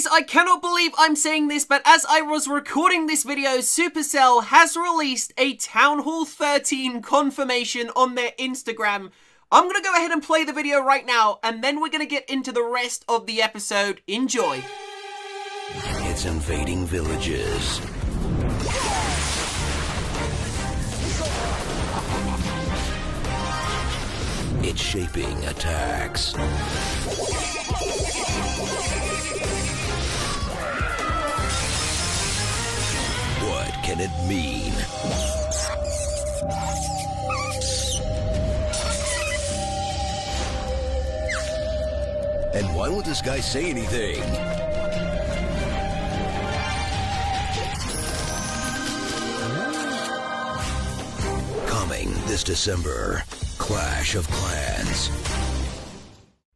Guys, I cannot believe I'm saying this, but as I was recording this video, Supercell has released a Town Hall 13 confirmation on their Instagram. I'm gonna go ahead and play the video right now, and then we're gonna get into the rest of the episode. Enjoy. It's invading villages. It's shaping attacks. What can it mean? And why won't this guy say anything? Coming this December, Clash of Clans.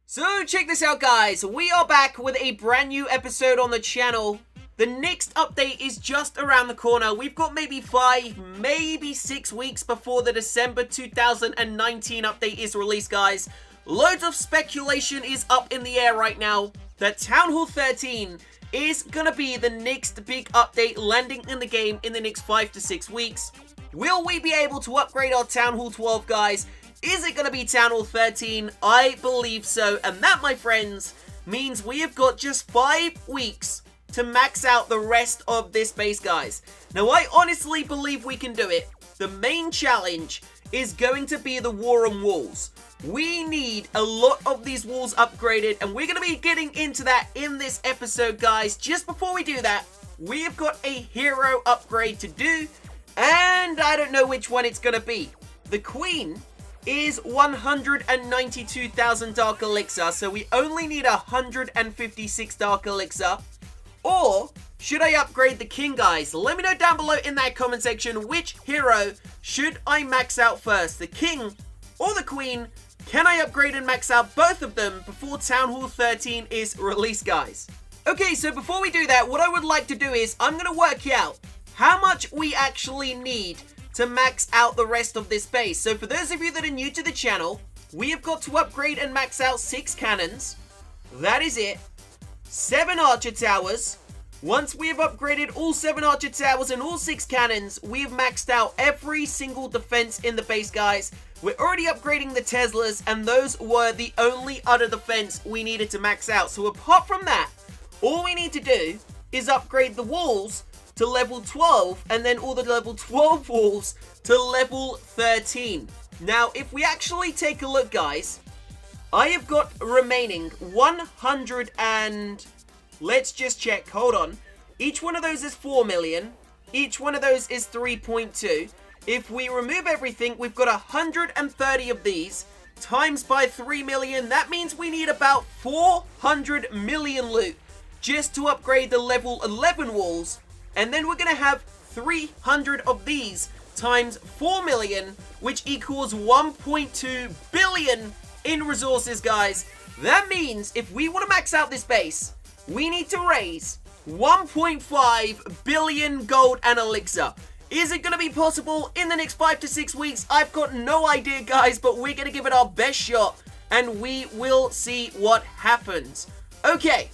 So check this out, guys. We are back with a brand new episode on the channel. The next update is just around the corner. We've got maybe 5, maybe 6 weeks before the December 2019 update is released, guys. Loads of speculation is up in the air right now that Town Hall 13 is gonna be the next big update landing in the game in the next 5 to 6 weeks. Will we be able to upgrade our Town Hall 12, guys? Is it gonna be Town Hall 13? I believe so, and that, my friends, means we have got just 5 weeks to max out the rest of this base, guys. Now, I honestly believe we can do it. The main challenge is going to be the war on walls. We need a lot of these walls upgraded, and we're going to be getting into that in this episode, guys. Just before we do that, we have got a hero upgrade to do, and I don't know which one it's going to be. The Queen is 192,000 Dark Elixir, so we only need 156 Dark Elixir. Or should I upgrade the King, guys? Let me know down below in that comment section which hero should I max out first, the King or the Queen. Can I upgrade and max out both of them before Town Hall 13 is released, guys? Okay, so before we do that, what I would like to do is I'm going to work out how much we actually need to max out the rest of this base. So for those of you that are new to the channel, we have got to upgrade and max out 6 cannons. That is it. 7 archer towers. Once we have upgraded all 7 archer towers and all 6 cannons, we have maxed out every single defense in the base, guys. We're already upgrading the Teslas, and those were the only other defense we needed to max out. So apart from that, all we need to do is upgrade the walls to level 12, and then all the level 12 walls to level 13. Now, if we actually take a look, guys, I have got remaining 100 and... let's just check. Hold on. Each one of those is 4 million. Each one of those is 3.2. If we remove everything, we've got 130 of these times by 3 million. That means we need about 400 million loot just to upgrade the level 11 walls. And then we're going to have 300 of these times 4 million, which equals 1.2 billion in resources, guys. That means if we want to max out this base, we need to raise 1.5 billion gold and elixir. Is it going to be possible in the next 5 to 6 weeks? I've got no idea, guys, but we're going to give it our best shot, and we will see what happens. Okay,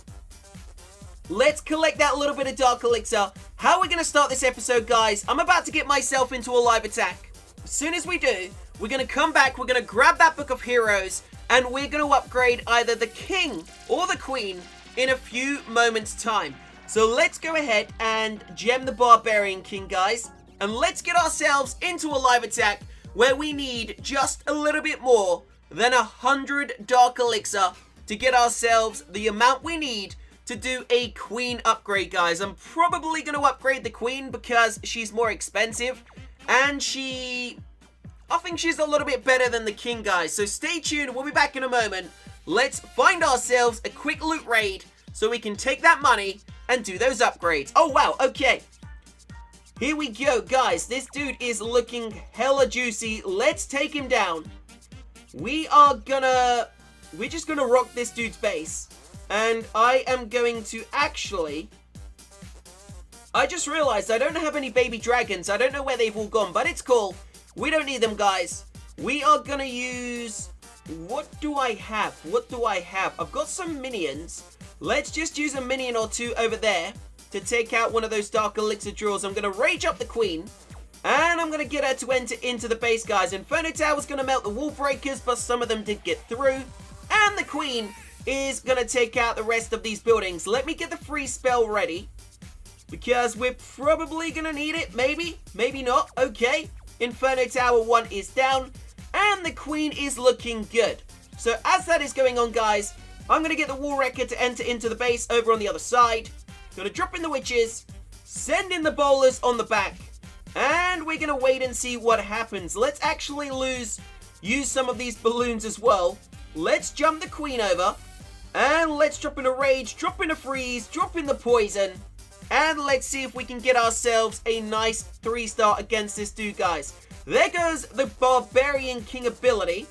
let's collect that little bit of dark elixir. How are we going to start this episode, guys? I'm about to get myself into a live attack. As soon as we do, we're going to come back, we're going to grab that book of heroes, and we're going to upgrade either the King or the Queen in a few moments' time. So let's go ahead and gem the Barbarian King, guys, and let's get ourselves into a live attack where we need just a little bit more than 100 Dark Elixir to get ourselves the amount we need to do a Queen upgrade, guys. I'm probably going to upgrade the Queen because she's more expensive, and I think she's a little bit better than the King, guys. So stay tuned. We'll be back in a moment. Let's find ourselves a quick loot raid so we can take that money and do those upgrades. Oh, wow. Okay. Here we go, guys. This dude is looking hella juicy. Let's take him down. We're just gonna rock this dude's base. And I am going to actually... I just realized I don't have any baby dragons. I don't know where they've all gone, but it's cool. We don't need them, guys. We are gonna use... What do I have? I've got some minions. Let's just use a minion or two over there to take out one of those Dark Elixir drawers. I'm going to rage up the Queen. And I'm going to get her to enter into the base, guys. Inferno Tower's going to melt the wall breakers, but some of them did get through. And the Queen is going to take out the rest of these buildings. Let me get the free spell ready, because we're probably going to need it. Maybe, maybe not. Okay. Inferno Tower 1 is down, and the Queen is looking good. So as that is going on, guys, I'm going to get the Wall Wrecker to enter into the base over on the other side. Going to drop in the witches, send in the bowlers on the back, and we're going to wait and see what happens. Let's actually use some of these balloons as well. Let's jump the Queen over, and let's drop in a rage, drop in a freeze, drop in the poison, and let's see if we can get ourselves a nice 3-star against this dude, guys. There goes the Barbarian King ability.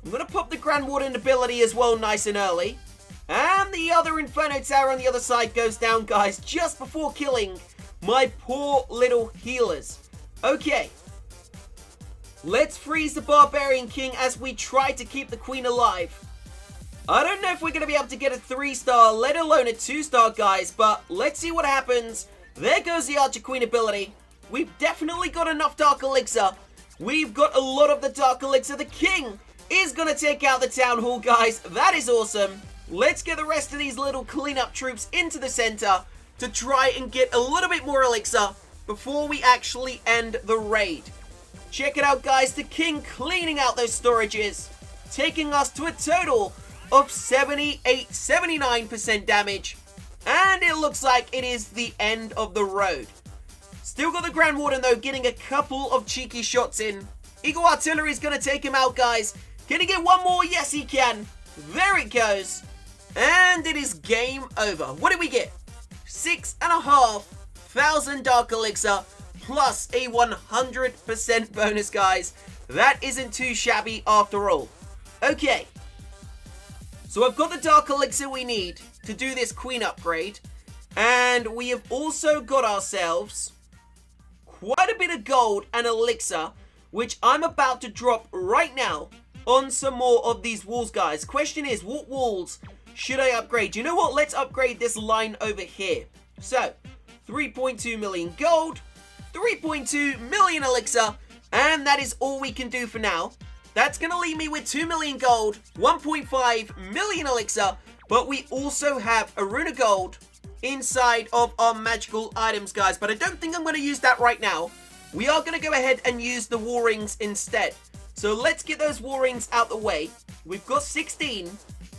I'm going to pop the Grand Warden ability as well nice and early. And the other Inferno Tower on the other side goes down, guys, just before killing my poor little healers. Okay. Let's freeze the Barbarian King as we try to keep the Queen alive. I don't know if we're going to be able to get a 3-star, let alone a 2-star, guys, but let's see what happens. There goes the Archer Queen ability. We've definitely got enough Dark Elixir. We've got a lot of the Dark Elixir. The King is going to take out the Town Hall, guys. That is awesome. Let's get the rest of these little cleanup troops into the center to try and get a little bit more elixir before we actually end the raid. Check it out, guys. The King cleaning out those storages, taking us to a total of 79% damage. And it looks like it is the end of the road. Still got the Grand Warden, though, getting a couple of cheeky shots in. Eagle Artillery is going to take him out, guys. Can he get one more? Yes, he can. There it goes. And it is game over. What did we get? 6,500 Dark Elixir plus a 100% bonus, guys. That isn't too shabby after all. Okay. So I've got the Dark Elixir we need to do this Queen upgrade. And we have also got ourselves quite a bit of gold and elixir, which I'm about to drop right now on some more of these walls, guys. Question is, what walls should I upgrade? You know what? Let's upgrade this line over here. So, 3.2 million gold, 3.2 million elixir, and that is all we can do for now. That's going to leave me with 2 million gold, 1.5 million elixir, but we also have a rune of gold inside of our magical items, guys. But I don't think I'm going to use that right now. We are going to go ahead and use the war rings instead. So let's get those war rings out the way. We've got 16,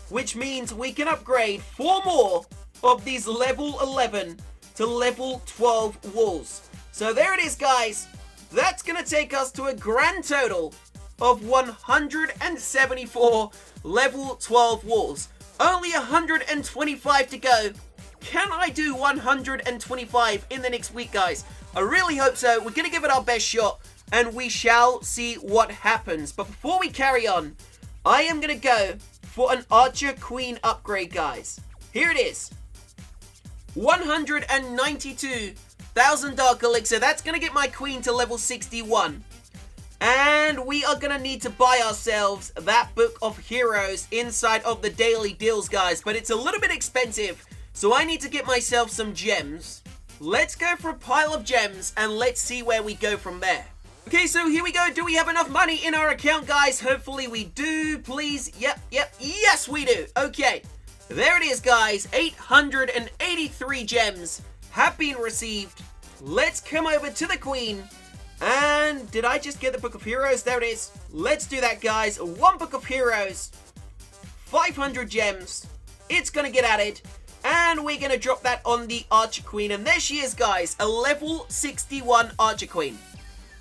which means we can upgrade 4 more of these level 11 to level 12 walls. So there it is, guys. That's going to take us to a grand total of 174 level 12 walls. Only 125 to go. Can I do 125 in the next week, guys? I really hope so. We're going to give it our best shot, and we shall see what happens. But before we carry on, I am going to go for an Archer Queen upgrade, guys. Here it is. 192,000 Dark Elixir. That's going to get my Queen to level 61. And we are going to need to buy ourselves that Book of Heroes inside of the daily deals, guys. But it's a little bit expensive, so I need to get myself some gems. Let's go for a pile of gems, and let's see where we go from there. Okay, so here we go. Do we have enough money in our account, guys? Hopefully we do. Please. Yep. Yes, we do. Okay. There it is, guys. 883 gems have been received. Let's come over to the Queen. And did I just get the Book of Heroes? There it is. Let's do that, guys. 1 Book of Heroes. 500 gems. It's going to get added. And we're going to drop that on the Archer Queen. And there she is, guys. A level 61 Archer Queen.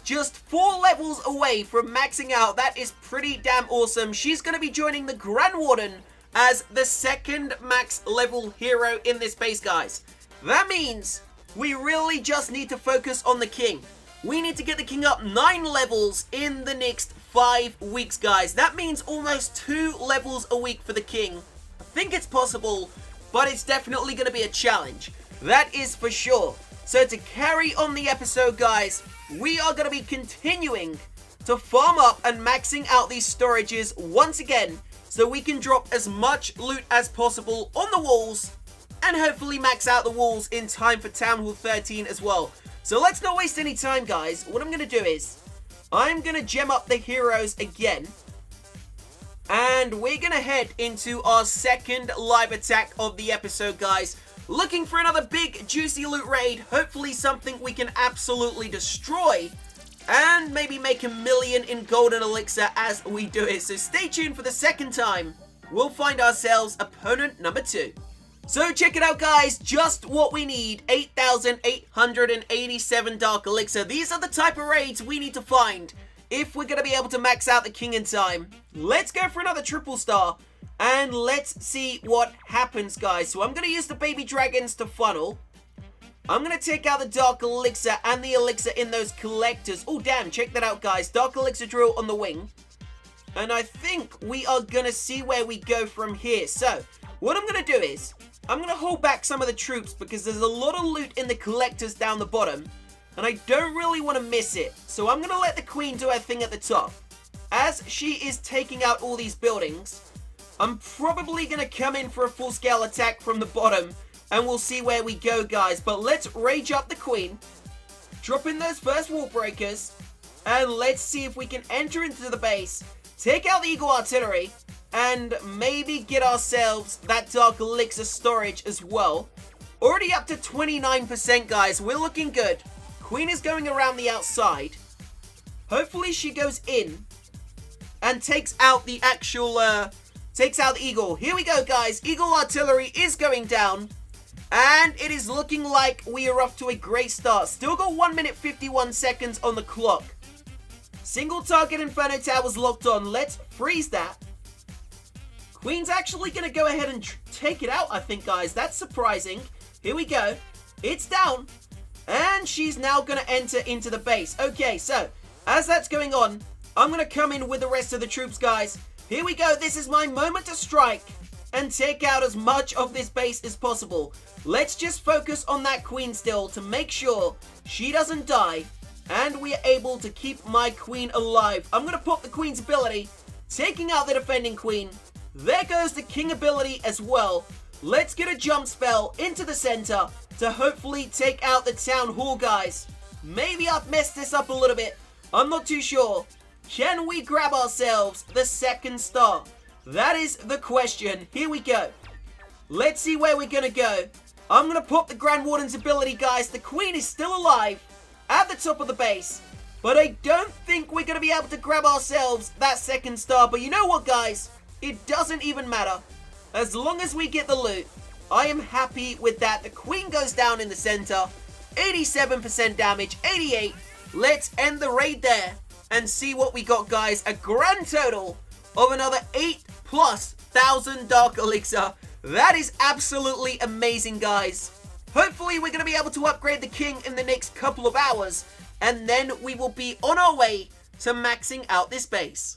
Just 4 levels away from maxing out. That is pretty damn awesome. She's going to be joining the Grand Warden as the 2nd max level hero in this base, guys. That means we really just need to focus on the King. We need to get the King up 9 levels in the next 5 weeks, guys. That means almost 2 levels a week for the King. I think it's possible, but it's definitely going to be a challenge. That is for sure. So to carry on the episode, guys, we are going to be continuing to farm up and maxing out these storages once again, so we can drop as much loot as possible on the walls and hopefully max out the walls in time for Town Hall 13 as well. So let's not waste any time, guys. What I'm going to do is I'm going to gem up the heroes again. And we're going to head into our second live attack of the episode, guys. Looking for another big, juicy loot raid. Hopefully something we can absolutely destroy. And maybe make 1 million in golden elixir as we do it. So stay tuned for the second time. We'll find ourselves opponent number 2. So check it out, guys. Just what we need. 8,887 dark elixir. These are the type of raids we need to find if we're going to be able to max out the king in time. Let's go for another triple star. And let's see what happens, guys. So I'm going to use the baby dragons to funnel. I'm going to take out the dark elixir and the elixir in those collectors. Oh, damn. Check that out, guys. Dark elixir drill on the wing. And I think we are going to see where we go from here. So what I'm going to do is I'm going to hold back some of the troops because there's a lot of loot in the collectors down the bottom. And I don't really want to miss it. So I'm going to let the queen do her thing at the top. As she is taking out all these buildings, I'm probably going to come in for a full-scale attack from the bottom. And we'll see where we go, guys. But let's rage up the queen. Drop in those first wall breakers. And let's see if we can enter into the base. Take out the eagle artillery. And maybe get ourselves that dark elixir storage as well. Already up to 29%, guys. We're looking good. Queen is going around the outside. Hopefully she goes in and takes out the actual, takes out the eagle. Here we go, guys. Eagle artillery is going down. And it is looking like we are off to a great start. Still got 1 minute 51 seconds on the clock. Single target Inferno Towers locked on. Let's freeze that. Queen's actually going to go ahead and take it out, I think, guys. That's surprising. Here we go. It's down. And she's now going to enter into the base. Okay, so as that's going on, I'm going to come in with the rest of the troops, guys. Here we go. This is my moment to strike and take out as much of this base as possible. Let's just focus on that queen still to make sure she doesn't die and we are able to keep my queen alive. I'm going to pop the queen's ability, taking out the defending queen. There goes the king ability as well. Let's get a jump spell into the center to hopefully take out the town hall, guys. Maybe I've messed this up a little bit. I'm not too sure. Can we grab ourselves the second star? That is the question. Here we go. Let's see where we're going to go. I'm going to pop the Grand Warden's ability, guys. The queen is still alive at the top of the base. But I don't think we're going to be able to grab ourselves that second star. But you know what, guys? It doesn't even matter. As long as we get the loot, I am happy with that. The queen goes down in the center. 87% damage, 88. Let's end the raid there and see what we got, guys. A grand total of another 8,000+ dark elixir. That is absolutely amazing, guys. Hopefully we're going to be able to upgrade the king in the next couple of hours. And then we will be on our way to maxing out this base.